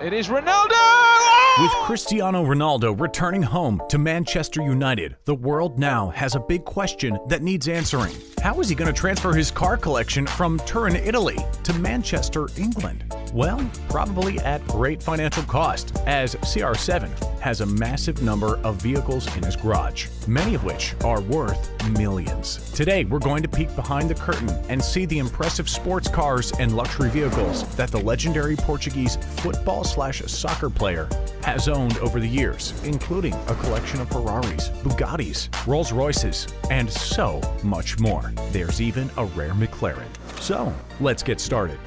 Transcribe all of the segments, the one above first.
It is Ronaldo! Oh! With Cristiano Ronaldo returning home to Manchester United, the world now has a big question that needs answering. How is he going to transfer his car collection from Turin, Italy to Manchester, England? Well, probably at great financial cost, as CR7 has a massive number of vehicles in his garage, many of which are worth millions. Today, we're going to peek behind the curtain and see the impressive sports cars and luxury vehicles that the legendary Portuguese football/soccer player has owned over the years, including a collection of Ferraris, Bugattis, Rolls-Royces, and so much more. There's even a rare McLaren. So, let's get started.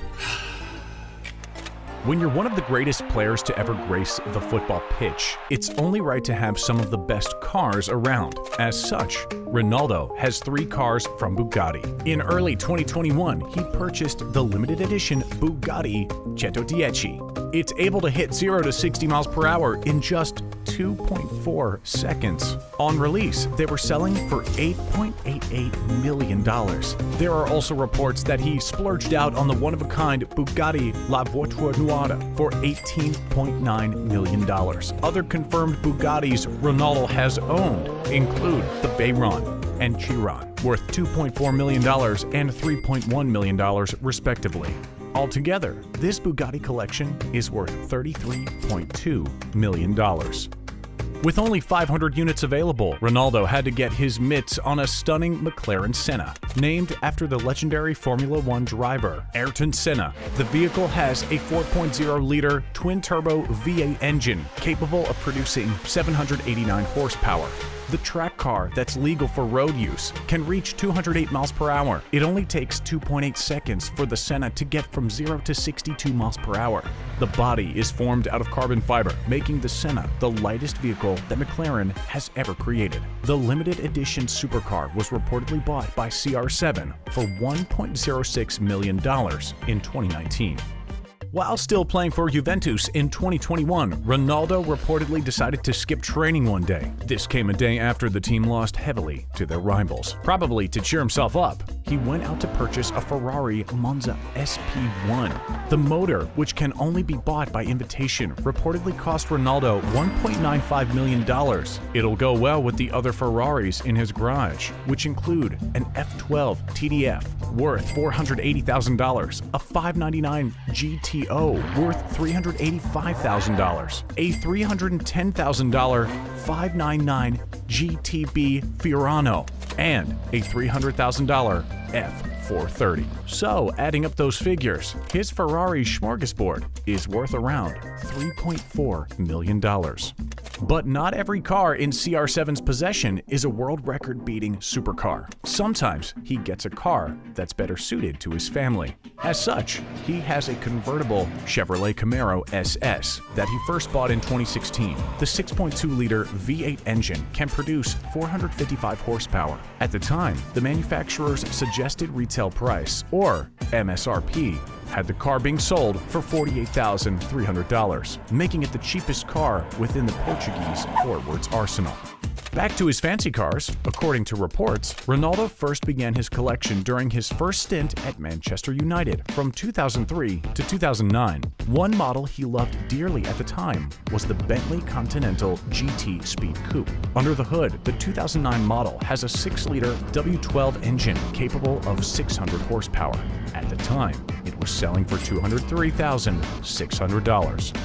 When you're one of the greatest players to ever grace the football pitch, it's only right to have some of the best cars around. As such, Ronaldo has 3 cars from Bugatti. In early 2021, he purchased the limited edition Bugatti 110. It's able to hit 0 to 60 miles per hour in just 2.4 seconds. On release, they were selling for $8.88 million. There are also reports that he splurged out on the one-of-a-kind Bugatti La Voiture Noire for $18.9 million. Other confirmed Bugattis Ronaldo has owned include the Veyron and Chiron, worth $2.4 million and $3.1 million respectively. Altogether, this Bugatti collection is worth $33.2 million. With only 500 units available, Ronaldo had to get his mitts on a stunning McLaren Senna, named after the legendary Formula One driver, Ayrton Senna. The vehicle has a 4.0-liter twin-turbo V8 engine capable of producing 789 horsepower. The track car that's legal for road use can reach 208 miles per hour. It only takes 2.8 seconds for the Senna to get from 0 to 62 miles per hour. The body is formed out of carbon fiber, making the Senna the lightest vehicle that McLaren has ever created. The limited edition supercar was reportedly bought by CR7 for $1.06 million in 2019. While still playing for Juventus in 2021, Ronaldo reportedly decided to skip training one day. This came a day after the team lost heavily to their rivals. Probably to cheer himself up, he went out to purchase a Ferrari Monza SP1. The motor, which can only be bought by invitation, reportedly cost Ronaldo $1.95 million. It'll go well with the other Ferraris in his garage, which include an F12 TDF worth $480,000, a 599 GTO worth $385,000, a $310,000 599 GTB Fiorano, and a $300,000 F430. So, adding up those figures, his Ferrari smorgasbord is worth around $3.4 million. But not every car in CR7's possession is a world record-beating supercar. Sometimes he gets a car that's better suited to his family. As such, he has a convertible Chevrolet Camaro SS that he first bought in 2016. The 6.2-liter V8 engine can produce 455 horsepower. At the time, the manufacturer's suggested retail price, or MSRP, had the car being sold for $48,300, making it the cheapest car within the Portuguese forwards arsenal. Back to his fancy cars. According to reports, Ronaldo first began his collection during his first stint at Manchester United from 2003 to 2009. One model he loved dearly at the time was the Bentley Continental GT Speed Coupe. Under the hood, the 2009 model has a 6-liter W12 engine capable of 600 horsepower. At the time, it was selling for $203,600.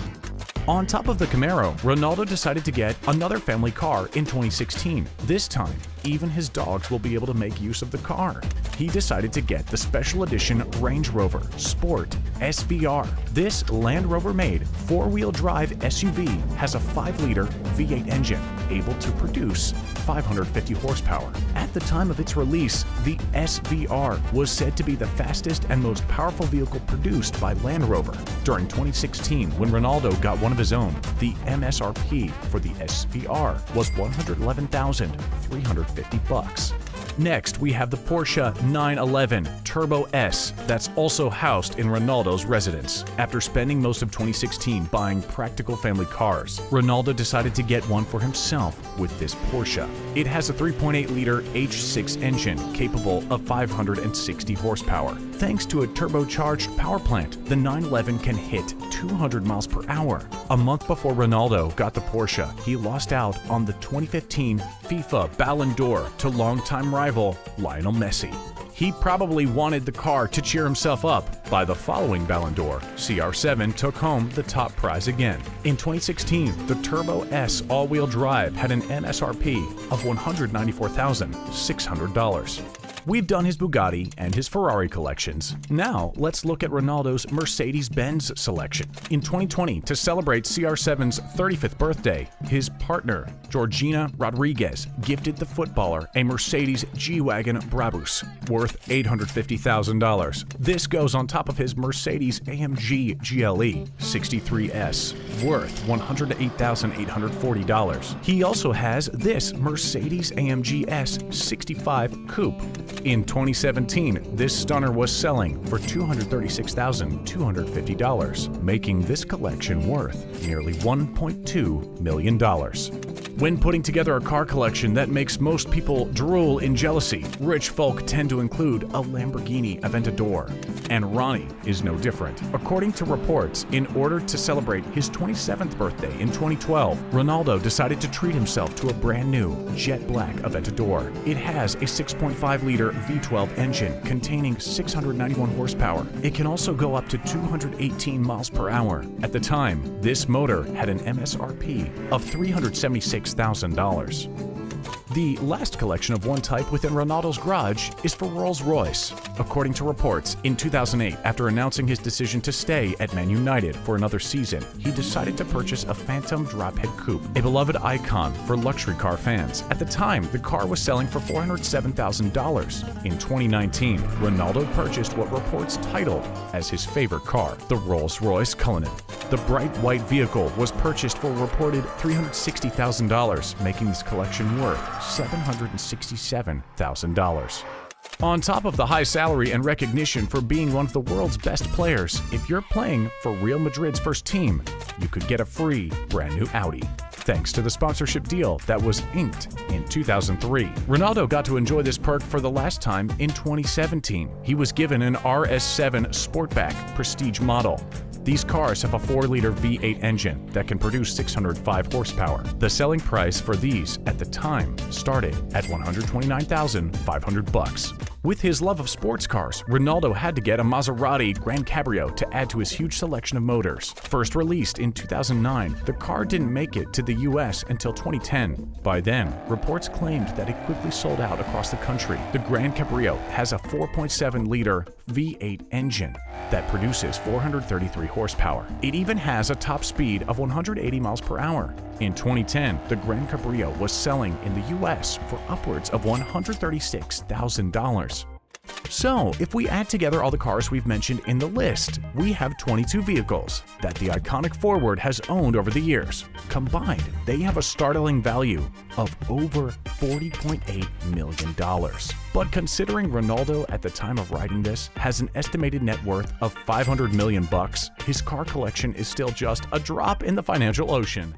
On top of the Camaro, Ronaldo decided to get another family car in 2016. This time, even his dogs will be able to make use of the car. He decided to get the special edition Range Rover Sport SVR. This Land Rover-made 4-wheel drive SUV has a 5-liter V8 engine able to produce 550 horsepower. At the time of its release, the SVR was said to be the fastest and most powerful vehicle produced by Land Rover. During 2016, when Ronaldo got one of his own, the MSRP for the SVR was $111,350. Next, we have the Porsche 911 Turbo S that's also housed in Ronaldo's residence. After spending most of 2016 buying practical family cars, Ronaldo decided to get one for himself with this Porsche. It has a 3.8-liter H6 engine capable of 560 horsepower, Thanks to a turbocharged power plant, the 911 can hit 200 miles per hour. A month before Ronaldo got the Porsche, he lost out on the 2015 FIFA Ballon d'Or to longtime rival Lionel Messi. He probably wanted the car to cheer himself up. By the following Ballon d'Or, CR7 took home the top prize again. In 2016, the Turbo S all-wheel drive had an MSRP of $194,600. We've done his Bugatti and his Ferrari collections. Now, let's look at Ronaldo's Mercedes-Benz selection. In 2020, to celebrate CR7's 35th birthday, his partner, Georgina Rodriguez, gifted the footballer a Mercedes G-Wagon Brabus worth $850,000. This goes on top of his Mercedes-AMG GLE 63S worth $108,840. He also has this Mercedes-AMG S65 Coupe. In 2017, this stunner was selling for $236,250, making this collection worth nearly $1.2 million. When putting together a car collection that makes most people drool in jealousy, rich folk tend to include a Lamborghini Aventador, and Ronnie is no different. According to reports, in order to celebrate his 27th birthday in 2012, Ronaldo decided to treat himself to a brand new jet black Aventador. It has a 6.5-liter V12 engine containing 691 horsepower. It can also go up to 218 miles per hour. At the time, this motor had an MSRP of $376,000. The last collection of one type within Ronaldo's garage is for Rolls-Royce. According to reports, in 2008, after announcing his decision to stay at Man United for another season, he decided to purchase a Phantom drophead coupe, a beloved icon for luxury car fans. At the time, the car was selling for $407,000. In 2019, Ronaldo purchased what reports titled as his favorite car, the Rolls-Royce Cullinan. The bright white vehicle was purchased for a reported $360,000, making this collection worth $767,000. On top of the high salary and recognition for being one of the world's best players, if you're playing for Real Madrid's first team, you could get a free brand new Audi. Thanks to the sponsorship deal that was inked in 2003. Ronaldo got to enjoy this perk for the last time in 2017. He was given an RS7 Sportback Prestige model. These cars have a 4-liter V8 engine that can produce 605 horsepower. The selling price for these at the time started at $129,500. With his love of sports cars, Ronaldo had to get a Maserati Grand Cabrio to add to his huge selection of motors. First released in 2009, the car didn't make it to the US until 2010. By then, reports claimed that it quickly sold out across the country. The Grand Cabrio has a 4.7-liter V8 engine that produces 433 horsepower. It even has a top speed of 180 miles per hour. In 2010, the Grand Cabrio was selling in the US for upwards of $136,000. So, if we add together all the cars we've mentioned in the list, we have 22 vehicles that the iconic forward has owned over the years. Combined, they have a startling value of over $40.8 million. But considering Ronaldo at the time of writing this has an estimated net worth of $500 million, his car collection is still just a drop in the financial ocean.